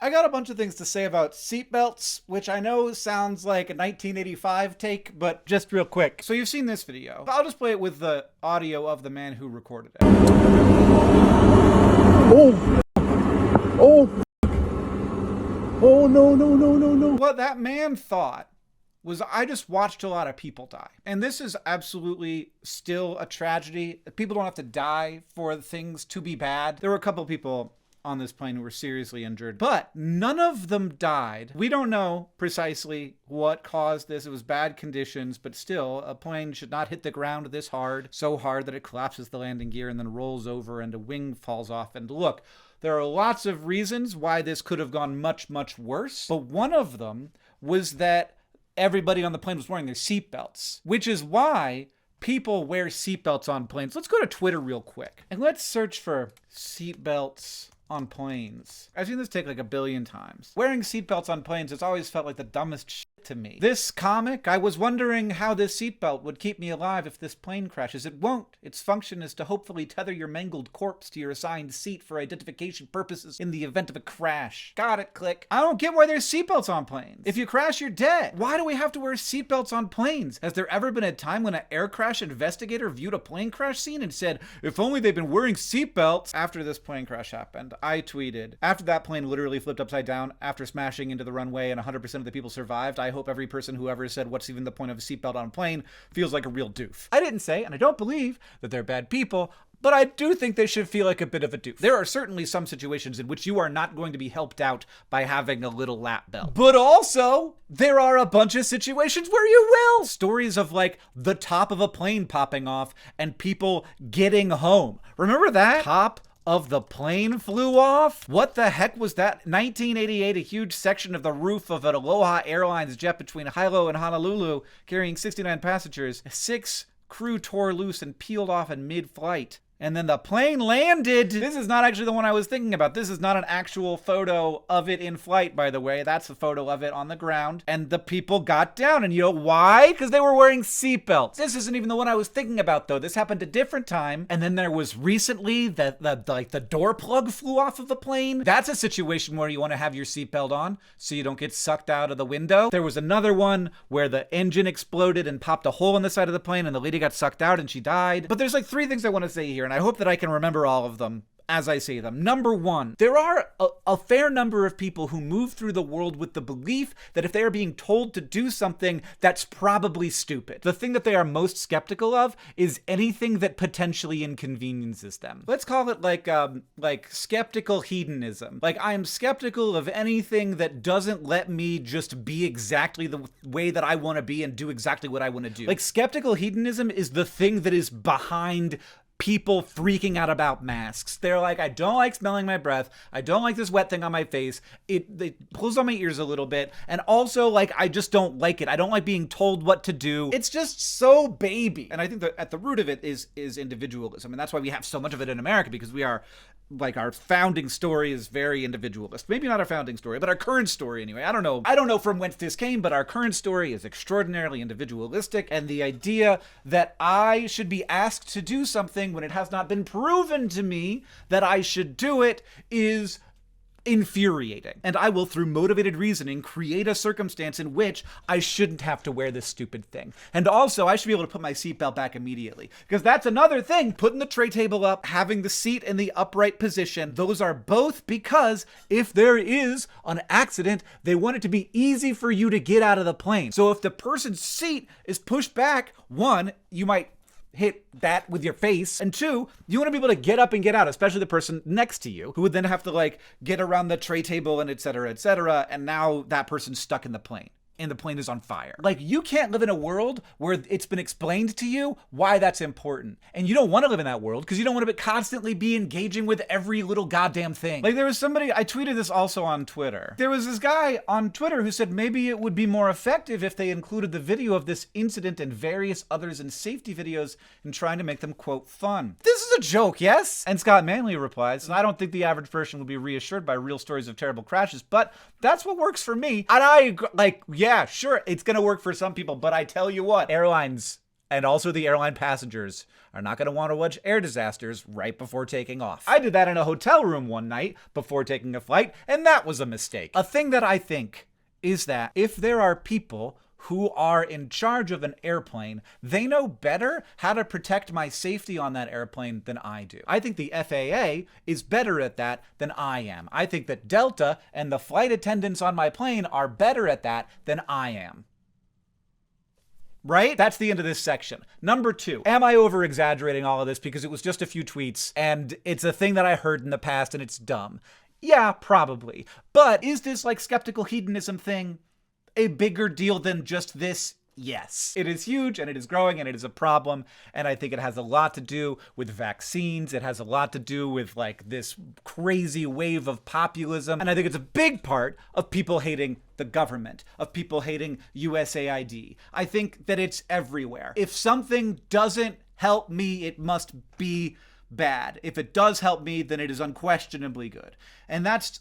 I got a bunch of things to say about seatbelts, which I know sounds like a 1985 take, but just real quick. So you've seen this video. I'll just play it with the audio of the man who recorded it. Oh! Oh! Oh, no. What that man thought was, I just watched a lot of people die. And this is absolutely still a tragedy. People don't have to die for things to be bad. There were a couple people on this plane who were seriously injured, but none of them died. We don't know precisely what caused this. It was bad conditions, but still, a plane should not hit the ground this hard, so hard that it collapses the landing gear and then rolls over and a wing falls off. And look, there are lots of reasons why this could have gone much, much worse, but one of them was that everybody on the plane was wearing their seatbelts, which is why people wear seatbelts on planes. Let's go to Twitter real quick and let's search for seatbelts on planes. I've seen this take like a billion times. Wearing seatbelts on planes has always felt like the dumbest shit to me. This comic, I was wondering how this seatbelt would keep me alive if this plane crashes. It won't. Its function is to hopefully tether your mangled corpse to your assigned seat for identification purposes in the event of a crash. Got it, click. I don't get why there's seatbelts on planes. If you crash, you're dead. Why do we have to wear seatbelts on planes? Has there ever been a time when an air crash investigator viewed a plane crash scene and said, if only they'd been wearing seatbelts? After this plane crash happened, I tweeted, after that plane literally flipped upside down after smashing into the runway and 100% of the people survived, I hope every person who ever said what's even the point of a seatbelt on a plane feels like a real doof. I didn't say, and I don't believe, that they're bad people, but I do think they should feel like a bit of a doof. There are certainly some situations in which you are not going to be helped out by having a little lap belt. But also, there are a bunch of situations where you will. Stories of like the top of a plane popping off and people getting home. Remember that? Top of the plane flew off? What the heck was that? 1988, a huge section of the roof of an Aloha Airlines jet between Hilo and Honolulu, carrying 69 passengers. 6 crew tore loose and peeled off in mid-flight. And then the plane landed. This is not actually the one I was thinking about. This is not an actual photo of it in flight, by the way. That's a photo of it on the ground. And the people got down. And you know why? Because they were wearing seatbelts. This isn't even the one I was thinking about, though. This happened a different time. And then there was recently the door plug flew off of the plane. That's a situation where you want to have your seatbelt on so you don't get sucked out of the window. There was another one where the engine exploded and popped a hole in the side of the plane and the lady got sucked out and she died. But there's like 3 things I want to say here, and I hope that I can remember all of them as I say them. Number 1, there are a fair number of people who move through the world with the belief that if they are being told to do something, that's probably stupid. The thing that they are most skeptical of is anything that potentially inconveniences them. Let's call it like skeptical hedonism. Like, I am skeptical of anything that doesn't let me just be exactly the way that I want to be and do exactly what I want to do. Like, skeptical hedonism is the thing that is behind people freaking out about masks. They're like, I don't like smelling my breath. I don't like this wet thing on my face. It pulls on my ears a little bit. And also, like, I just don't like it. I don't like being told what to do. It's just so baby. And I think that at the root of it is individualism. And that's why we have so much of it in America, because we are, like, our founding story is very individualist. Maybe not our founding story, but our current story anyway. I don't know from whence this came, but our current story is extraordinarily individualistic. And the idea that I should be asked to do something when it has not been proven to me that I should do it is infuriating. And I will, through motivated reasoning, create a circumstance in which I shouldn't have to wear this stupid thing. And also, I should be able to put my seatbelt back immediately. Because that's another thing. Putting the tray table up, having the seat in the upright position, those are both because if there is an accident, they want it to be easy for you to get out of the plane. So if the person's seat is pushed back, 1, you might hit that with your face, and 2, you want to be able to get up and get out, especially the person next to you, who would then have to like get around the tray table and et cetera, and now that person's stuck in the plane. And the plane is on fire. Like, you can't live in a world where it's been explained to you why that's important. And you don't want to live in that world because you don't want to constantly be engaging with every little goddamn thing. Like, there was somebody, I tweeted this also on Twitter. There was this guy on Twitter who said maybe it would be more effective if they included the video of this incident and various others in safety videos in trying to make them, quote, fun. This is a joke, yes? And Scott Manley replies, I don't think the average person will be reassured by real stories of terrible crashes, but that's what works for me. And I, like, yeah, sure, it's gonna work for some people, but I tell you what, airlines And also the airline passengers are not going to want to watch air disasters right before taking off. I did that in a hotel room one night before taking a flight, and that was a mistake. A thing that I think is that if there are people who are in charge of an airplane, they know better how to protect my safety on that airplane than I do. I think the FAA is better at that than I am. I think that Delta and the flight attendants on my plane are better at that than I am. Right? That's the end of this section. Number 2, am I over-exaggerating all of this because it was just a few tweets and it's a thing that I heard in the past and it's dumb? Yeah, probably. But is this like skeptical hedonism thing a bigger deal than just this? Yes. It is huge and it is growing and it is a problem. And I think it has a lot to do with vaccines. It has a lot to do with like this crazy wave of populism. And I think it's a big part of people hating the government, of people hating USAID. I think that it's everywhere. If something doesn't help me, it must be bad. If it does help me, then it is unquestionably good. And that's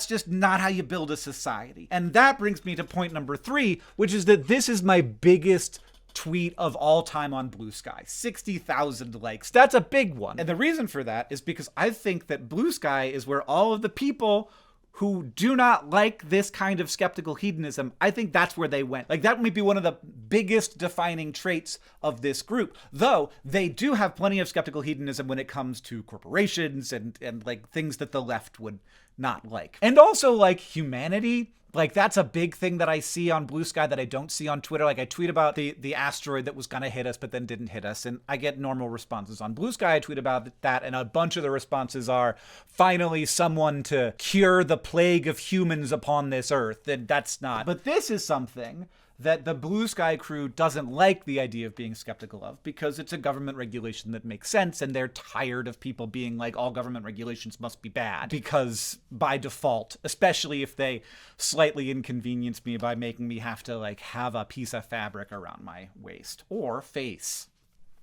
just not how you build a society. And that brings me to point number 3, which is that this is my biggest tweet of all time on Blue Sky. 60,000 likes. That's a big one. And the reason for that is because I think that Blue Sky is where all of the people who do not like this kind of skeptical hedonism, I think that's where they went. Like, that might be one of the biggest defining traits of this group. Though, they do have plenty of skeptical hedonism when it comes to corporations and like things that the left would not like. And also, like, humanity. Like, that's a big thing that I see on Blue Sky that I don't see on Twitter. Like, I tweet about the asteroid that was gonna hit us but then didn't hit us, and I get normal responses. On Blue Sky, I tweet about that, and a bunch of the responses are, finally someone to cure the plague of humans upon this earth. And that's not. But this is something that the Blue Sky crew doesn't like the idea of being skeptical of, because it's a government regulation that makes sense, and they're tired of people being like, all government regulations must be bad, because by default, especially if they slightly inconvenience me by making me have to like have a piece of fabric around my waist or face.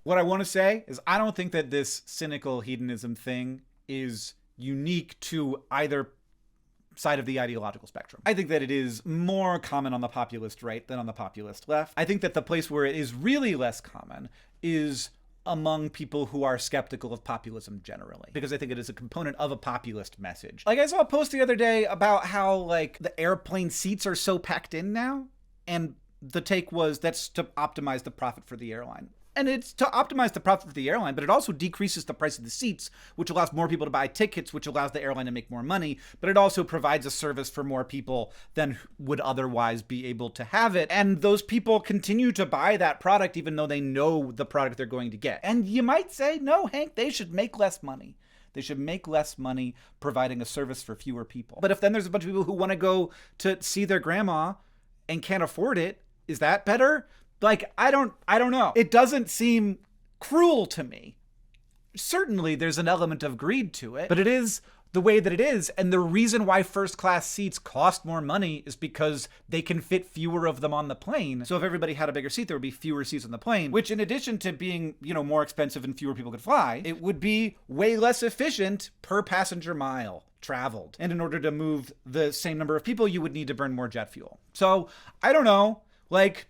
What I want to say is I don't think that this cynical hedonism thing is unique to either side of the ideological spectrum. I think that it is more common on the populist right than on the populist left. I think that the place where it is really less common is among people who are skeptical of populism generally, because I think it is a component of a populist message. Like, I saw a post the other day about how like the airplane seats are so packed in now, and the take was that's to optimize the profit for the airline. And it's to optimize the profit for the airline, but it also decreases the price of the seats, which allows more people to buy tickets, which allows the airline to make more money. But it also provides a service for more people than would otherwise be able to have it. And those people continue to buy that product even though they know the product they're going to get. And you might say, no, Hank, they should make less money. They should make less money providing a service for fewer people. But if then there's a bunch of people who want to go to see their grandma and can't afford it, is that better? Like, I don't know. It doesn't seem cruel to me. Certainly there's an element of greed to it, but it is the way that it is. And the reason why first class seats cost more money is because they can fit fewer of them on the plane. So if everybody had a bigger seat, there would be fewer seats on the plane, which in addition to being, more expensive and fewer people could fly, it would be way less efficient per passenger mile traveled. And in order to move the same number of people, you would need to burn more jet fuel. So I don't know, like,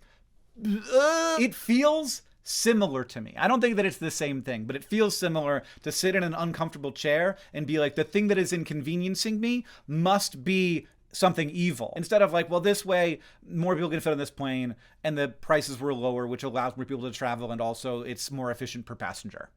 it feels similar to me. I don't think that it's the same thing, but it feels similar to sit in an uncomfortable chair and be like, the thing that is inconveniencing me must be something evil. Instead of like, well, this way more people can fit on this plane and the prices were lower, which allows more people to travel, and also it's more efficient per passenger.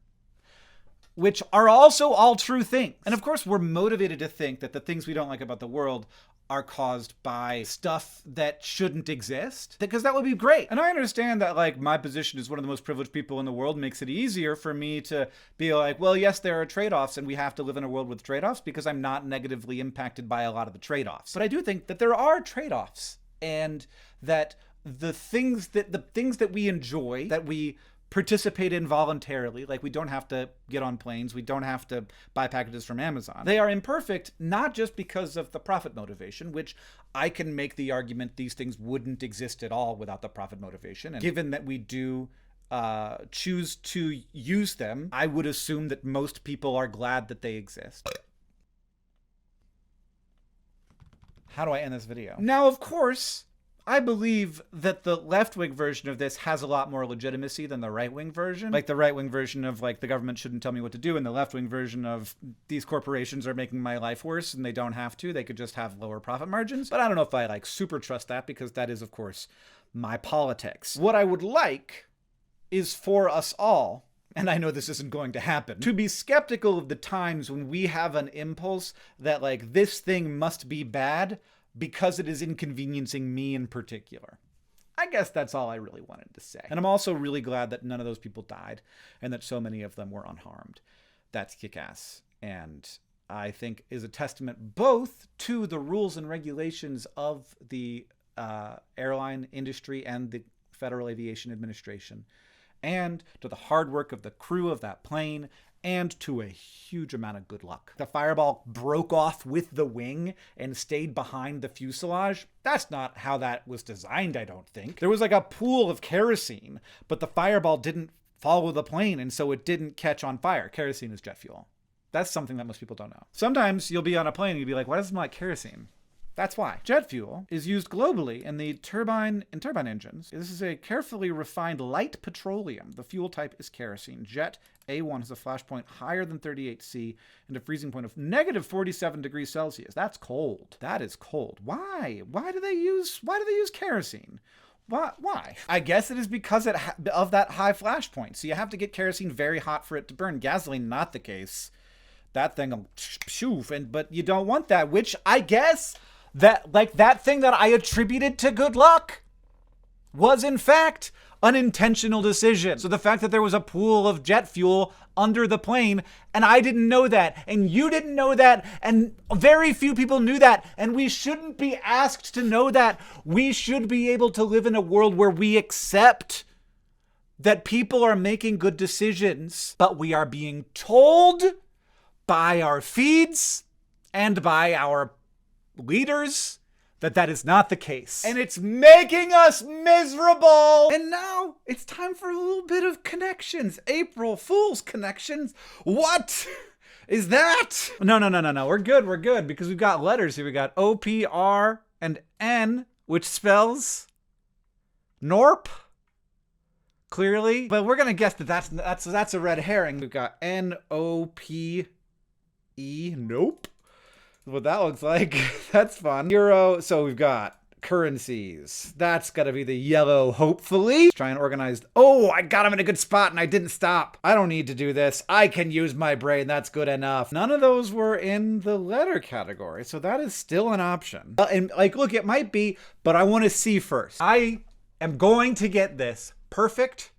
Which are also all true things. And of course, we're motivated to think that the things we don't like about the world are caused by stuff that shouldn't exist, because that would be great. And I understand that like my position as one of the most privileged people in the world makes it easier for me to be like, well, yes, there are trade-offs and we have to live in a world with trade-offs because I'm not negatively impacted by a lot of the trade-offs. But I do think that there are trade-offs, and that the things that we enjoy, that we participate in voluntarily, like we don't have to get on planes, we don't have to buy packages from Amazon. They are imperfect, not just because of the profit motivation, which I can make the argument these things wouldn't exist at all without the profit motivation. And given that we do choose to use them, I would assume that most people are glad that they exist. How do I end this video? Now, of course, I believe that the left-wing version of this has a lot more legitimacy than the right-wing version. Like the right-wing version of like the government shouldn't tell me what to do, and the left-wing version of these corporations are making my life worse and they don't have to. They could just have lower profit margins. But I don't know if I like super trust that, because that is, of course, my politics. What I would like is for us all, and I know this isn't going to happen, to be skeptical of the times when we have an impulse that like this thing must be bad because it is inconveniencing me in particular. I guess that's all I really wanted to say. And I'm also really glad that none of those people died and that so many of them were unharmed. That's kick-ass. And I think is a testament both to the rules and regulations of the airline industry and the Federal Aviation Administration, and to the hard work of the crew of that plane, and to a huge amount of good luck. The fireball broke off with the wing and stayed behind the fuselage. That's not how that was designed, I don't think. There was like a pool of kerosene, but the fireball didn't follow the plane, and so it didn't catch on fire. Kerosene is jet fuel. That's something that most people don't know. Sometimes you'll be on a plane and you'll be like, why does it smell like kerosene? That's why. Jet fuel is used globally in the turbine engines. This is a carefully refined light petroleum. The fuel type is kerosene. Jet A1 has a flash point higher than 38°C and a freezing point of negative 47 degrees Celsius. That's cold. That is cold. Why? Why do they use kerosene? Why? I guess it is because of that high flash point. So you have to get kerosene very hot for it to burn. Gasoline, not the case. That thing will shoof, but you don't want that, which I guess that thing that I attributed to good luck was in fact an intentional decision. So the fact that there was a pool of jet fuel under the plane, and I didn't know that, and you didn't know that, and very few people knew that, and we shouldn't be asked to know that. We should be able to live in a world where we accept that people are making good decisions, but we are being told by our feeds and by our leaders that is not the case. And it's making us miserable. And now it's time for a little bit of connections. April Fool's connections. What is that? No. We're good because we've got letters here. We got O, P, R, and N, which spells Norp. Clearly. But we're going to guess that that's a red herring. We've got N-O-P-E. Nope. What that looks like. That's fun. Euro. So we've got currencies. That's got to be the yellow, hopefully. Let's try and organize. Oh, I got him in a good spot and I didn't stop. I don't need to do this. I can use my brain. That's good enough. None of those were in the letter category, so that is still an option. And like, look, it might be, but I want to see first. I am going to get this perfect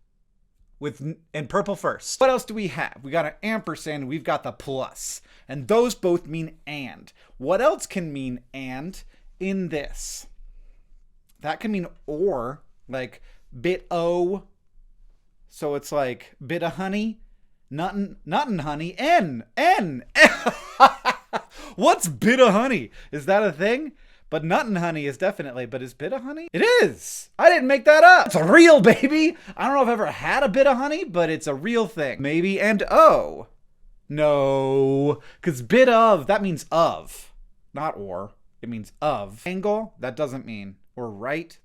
in purple first. What else do we have? We got an ampersand. We've got the plus. And those both mean and. What else can mean and in this? That can mean or, like bit o. So it's like bit of honey, nuttin' honey, n. What's bit of honey? Is that a thing? But nuttin' honey is definitely, but is bit of honey? It is! I didn't make that up! It's real, baby! I don't know if I've ever had a bit of honey, but it's a real thing. Maybe and o. No, because bit of, that means of, not or. It means of. Angle, that doesn't mean, or right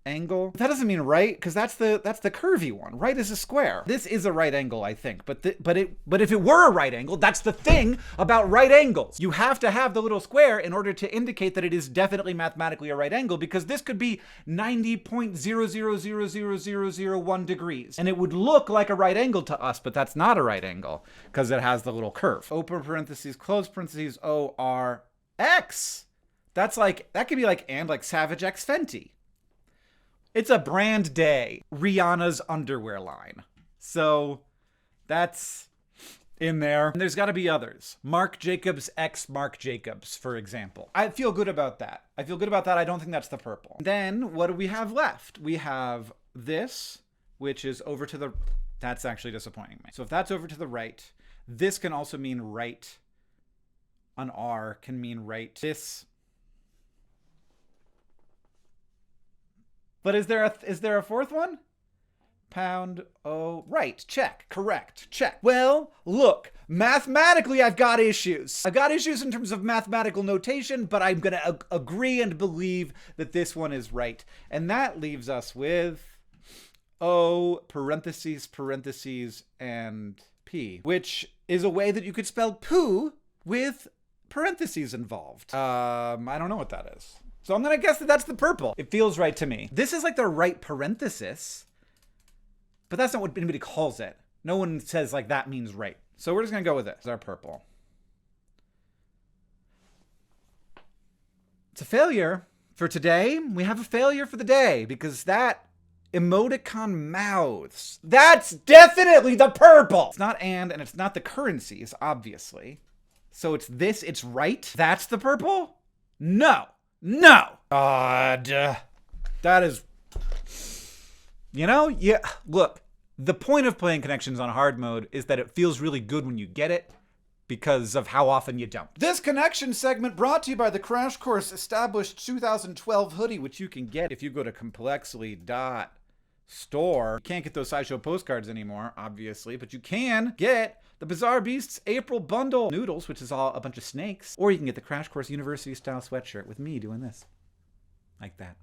angle. That doesn't mean right, because that's the curvy one. Right is a square. This is a right angle, I think. But if it were a right angle, that's the thing about right angles. You have to have the little square in order to indicate that it is definitely mathematically a right angle, because this could be 90.0000001 degrees. And it would look like a right angle to us, but that's not a right angle, because it has the little curve. Open parentheses, close parentheses, O-R-X. That's like, that could be like, and like Savage X Fenty. It's a brand day. Rihanna's underwear line. So that's in there. And there's got to be others. Marc Jacobs x Marc Jacobs, for example. I feel good about that. I don't think that's the purple. Then what do we have left? We have this, which is over to the... That's actually disappointing me. So if that's over to the right, this can also mean right. An R can mean right. This... But is there a fourth one? pound. Oh, right. Check. Correct. Check. Well, look, mathematically, I've got issues. I've got issues in terms of mathematical notation, but I'm going to agree and believe that this one is right. And that leaves us with O, parentheses, parentheses, and P, which is a way that you could spell poo with parentheses involved. I don't know what that is. So I'm going to guess that that's the purple. It feels right to me. This is like the right parenthesis, but that's not what anybody calls it. No one says like that means right. So we're just going to go with this. It's our purple. It's a failure for today. We have a failure for the day because that emoticon mouths. That's definitely the purple. It's not and it's not the currencies, obviously. So it's this, it's right. That's the purple? No. God. That is, yeah, look, the point of playing Connections on hard mode is that it feels really good when you get it because of how often you don't. This connection segment brought to you by the Crash Course Established 2012 hoodie, which you can get if you go to complexly.store. You can't get those Sideshow postcards anymore, obviously, but you can get the Bizarre Beasts April Bundle Noodles, which is all a bunch of snakes. Or you can get the Crash Course University style sweatshirt with me doing this. Like that.